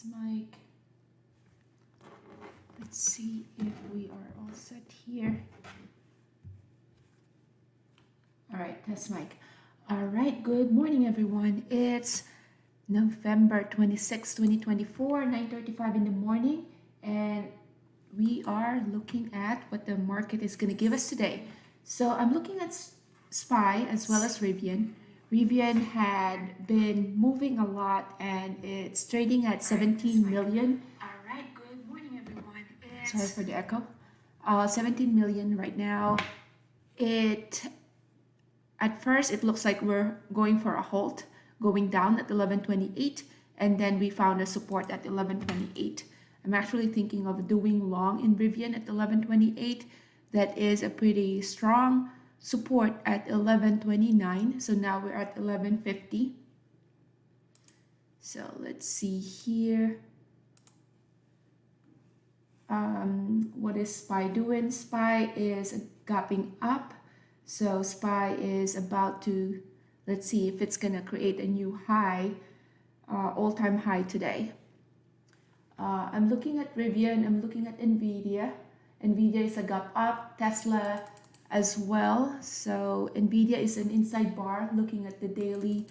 test mic. Let's see if we are all set here. All right, test mic. All right, good morning, everyone. It's November 26, 2024, 9:35 in the morning, and we are looking at what the market is going to give us today. So I'm looking at SPY as well as Rivian. Rivian had been moving a lot and it's trading at 17 million. All right, good morning, everyone. Sorry for the echo. 17 million right now. At first, it looks like we're going for a halt, going down at 1128, and then we found a support at 1128. I'm actually thinking of doing long in Rivian at 1128. That is a pretty strong support at 1129. So now we're at 1150. So let's see here. What is SPY doing? SPY is gapping up. So SPY is about to, let's see if it's going to create a new high, all-time high today. I'm looking at Rivian, I'm looking at NVIDIA. NVIDIA is a gap up, Tesla as well. So NVIDIA is an inside bar, looking at the daily.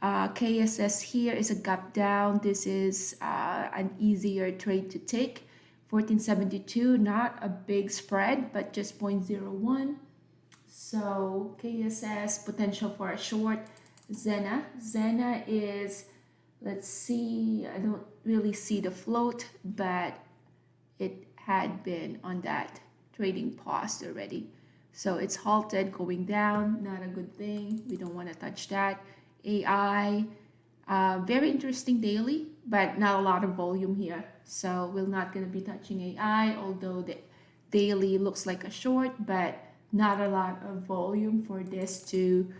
KSS here is a gap down. This is an easier trade to take. 1472, not a big spread, but just 0.01. So KSS, potential for a short. Zena is, let's see, I don't really see the float, but it had been on that trading pause already. So it's halted, going down, not a good thing. We don't want to touch that. AI, very interesting daily, but not a lot of volume here. So we're not going to be touching AI, although the daily looks like a short, but not a lot of volume for this to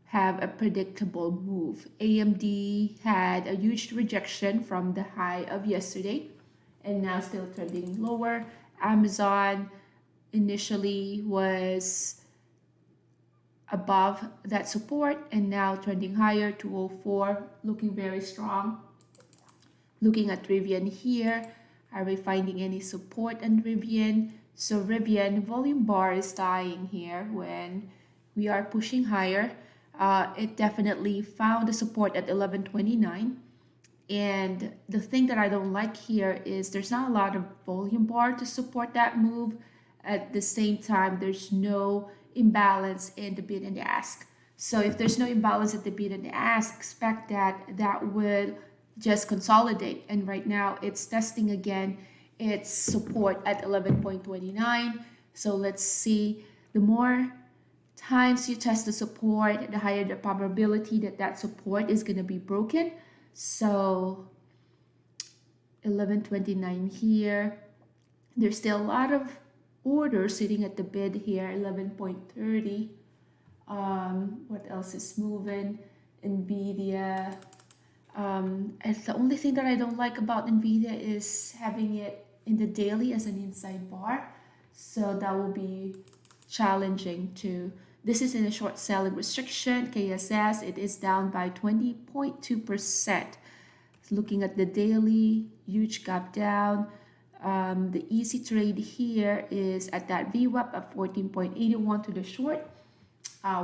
have a predictable move. AMD had a huge rejection from the high of yesterday and now still trending lower. Amazon initially was above that support and now trending higher, 204, looking very strong. Looking at Rivian here, are we finding any support on Rivian? So Rivian volume bar is dying here when we are pushing higher. It definitely found a support at 1129. And the thing that I don't like here is there's not a lot of volume bar to support that move. At the same time, there's no imbalance in the bid and the ask. So if there's no imbalance at the bid and the ask, expect that would just consolidate. And right now it's testing again its support at 11.29. So let's see, the more times you test the support, the higher the probability that that support is going to be broken. So 1129 here. There's still a lot of orders sitting at the bid here, 11.30. What else is moving? NVIDIA. And the only thing that I don't like about NVIDIA is having it in the daily as an inside bar. So that will be challenging to. This is in a short selling restriction. KSS, it is down by 20.2%. Looking at the daily, huge gap down. The easy trade here is at that VWAP of 14.81 to the short.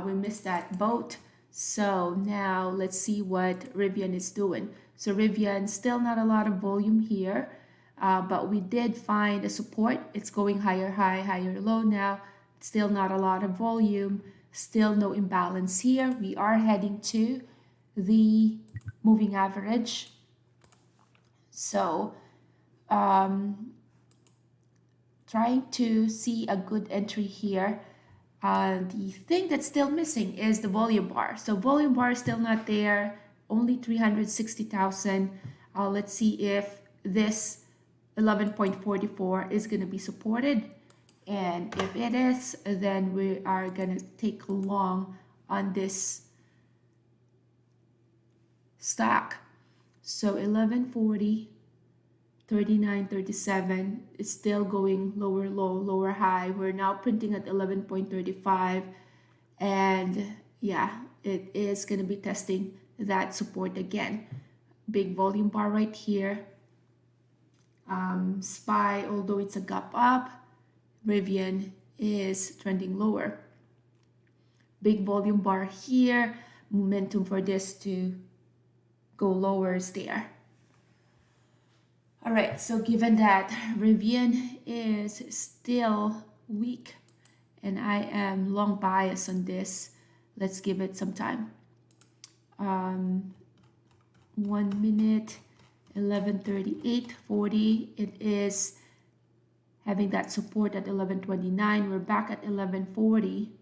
We missed that boat. So now let's see what Rivian is doing. So Rivian, still not a lot of volume here, but we did find a support. It's going higher high, higher low now. Still not a lot of volume, still no imbalance here. We are heading to the moving average. So trying to see a good entry here. The thing that's still missing is the volume bar. So volume bar is still not there, only 360,000. Let's see if this 11.44 is going to be supported. And if it is, then we are going to take long on this stock. So 1140, 39.37 is still going lower low, lower high. We're now printing at 11.35, and yeah, it is going to be testing that support again. Big volume bar right here. SPY, although it's a gap up, Rivian is trending lower. Big volume bar here, momentum for this to go lower is there. All right, so given that Rivian is still weak and I am long bias on this, let's give it some time. 1 minute, 11:38:40. It is having that support at 11:29. We're back at 11:40.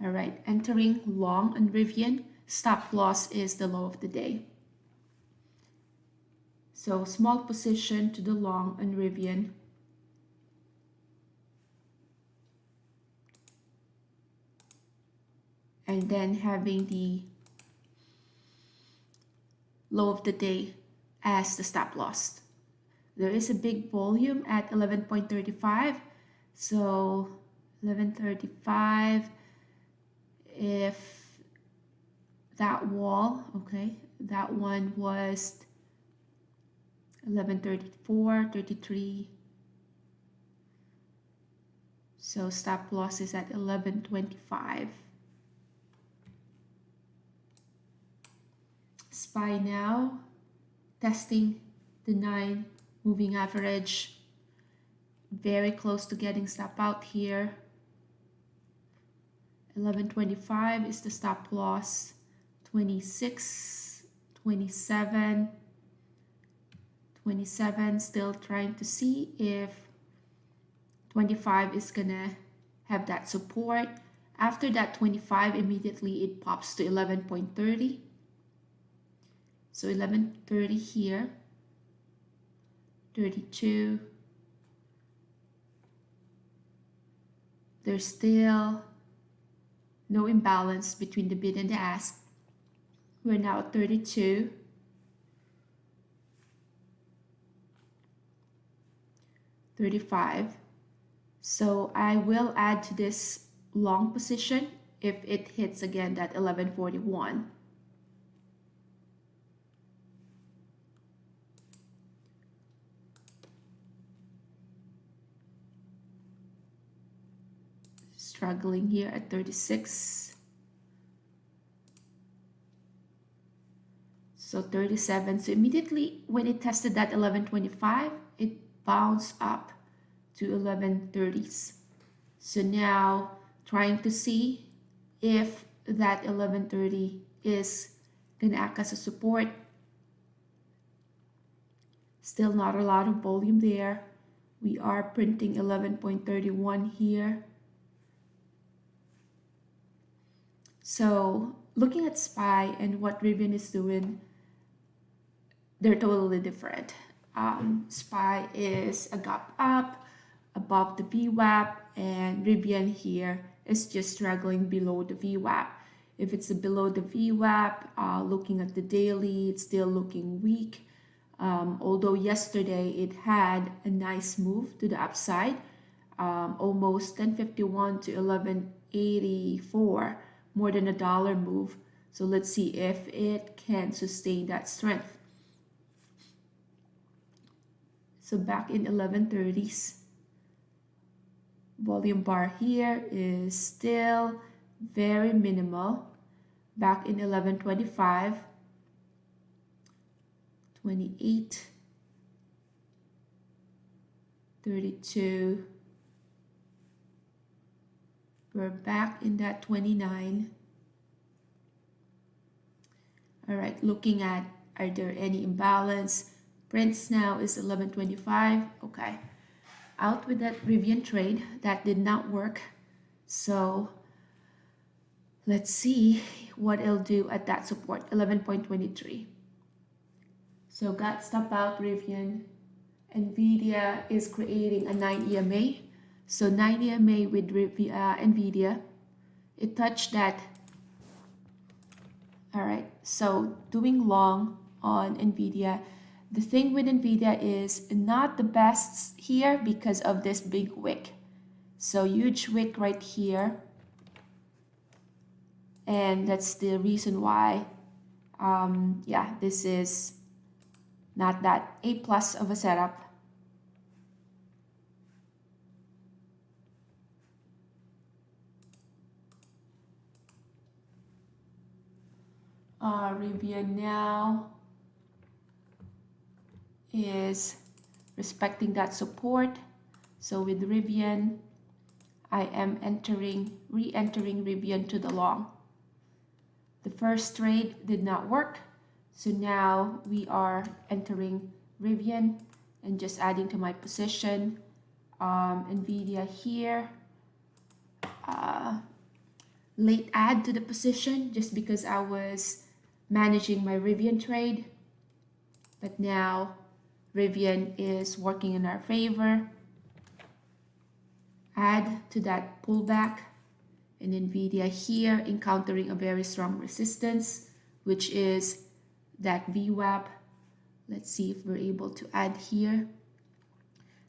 All right, entering long on Rivian. Stop loss is the low of the day. So small position to the long on Rivian. And then having the low of the day as the stop loss. There is a big volume at 11.35. So 11:35, if that wall, okay, that one was 11:34:33. So stop loss is at 11:25. SPY now testing the 9 moving average, very close to getting stop out here. 11:25 is the stop loss. 26, 27, 27, still trying to see if 25 is gonna have that support. After that 25, immediately it pops to 11.30. So 11:30 here, 32. There's still no imbalance between the bid and the ask. We're now at 32. 35. So I will add to this long position if it hits again that 11:41. Struggling here at 36. So 37. So immediately when it tested that 11:25, it bounced up to 11:30s. So now trying to see if that 11:30 is gonna act as a support. Still not a lot of volume there. We are printing 11.31 here. So looking at SPY and what Rivian is doing, they're totally different. SPY is a gap up above the VWAP, and Rivian here is just struggling below the VWAP. If it's below the VWAP, looking at the daily, it's still looking weak. Although yesterday it had a nice move to the upside, almost 1051 to 1184, more than $1 move. So let's see if it can sustain that strength. So back in 11:30s, volume bar here is still very minimal. Back in 11:25, 28, 32. We're back in that 29. All right, looking at, are there any imbalance? Prints now is 11:25. Okay, out with that Rivian trade. That did not work. So let's see what it'll do at that support, 11.23. So got stop out Rivian. NVIDIA is creating a 9 EMA. So 9 EMA with NVIDIA. It touched that. All right, so doing long on NVIDIA. The thing with NVIDIA is not the best here because of this big wick. So huge wick right here. And that's the reason why, yeah, this is not that A+ of a setup. Rivian now is respecting that support. So with Rivian, I am re-entering Rivian to the long. The first trade did not work, so now we are entering Rivian and just adding to my position. Nvidia here, late add to the position just because I was managing my Rivian trade, but now Rivian is working in our favor. Add to that pullback, and Nvidia here encountering a very strong resistance, which is that VWAP. Let's see if we're able to add here.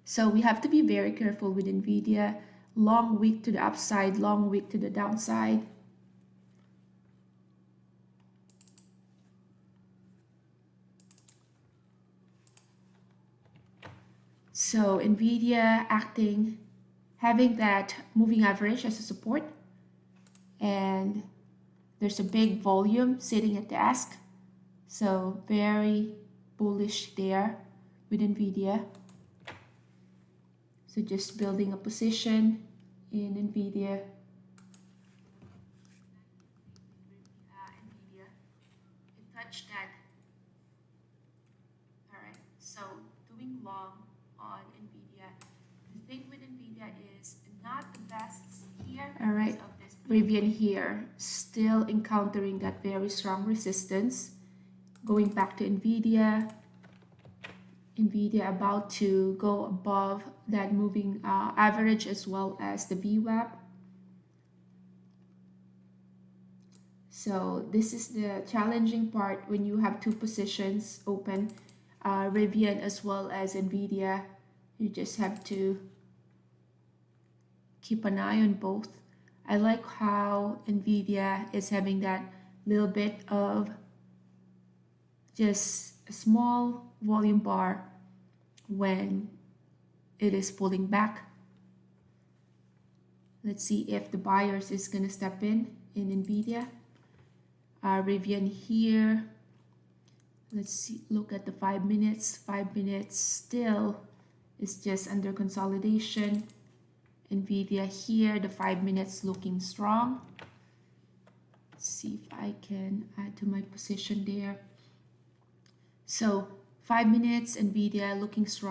So we have to be very careful with Nvidia. Long wick to the upside, long wick to the downside. So Nvidia acting, having that moving average as a support, and there's a big volume sitting at the ask. So very bullish there with Nvidia. So just building a position in Nvidia. Nvidia, it touched that. All right, so doing long on Nvidia. The thing with Nvidia is not the best here. All right, Rivian here still encountering that very strong resistance. Going back to Nvidia. Nvidia about to go above that moving average as well as the VWAP. So this is the challenging part when you have two positions open, Rivian as well as Nvidia. You just have to keep an eye on both. I like how Nvidia is having that little bit of just a small volume bar when it is pulling back. Let's see if the buyers is going to step in Nvidia. Rivian here. Let's see, look at the 5 minutes. 5 minutes still is just under consolidation. Nvidia here, the 5 minutes looking strong. Let's see if I can add to my position there. So 5 minutes, Nvidia looking strong.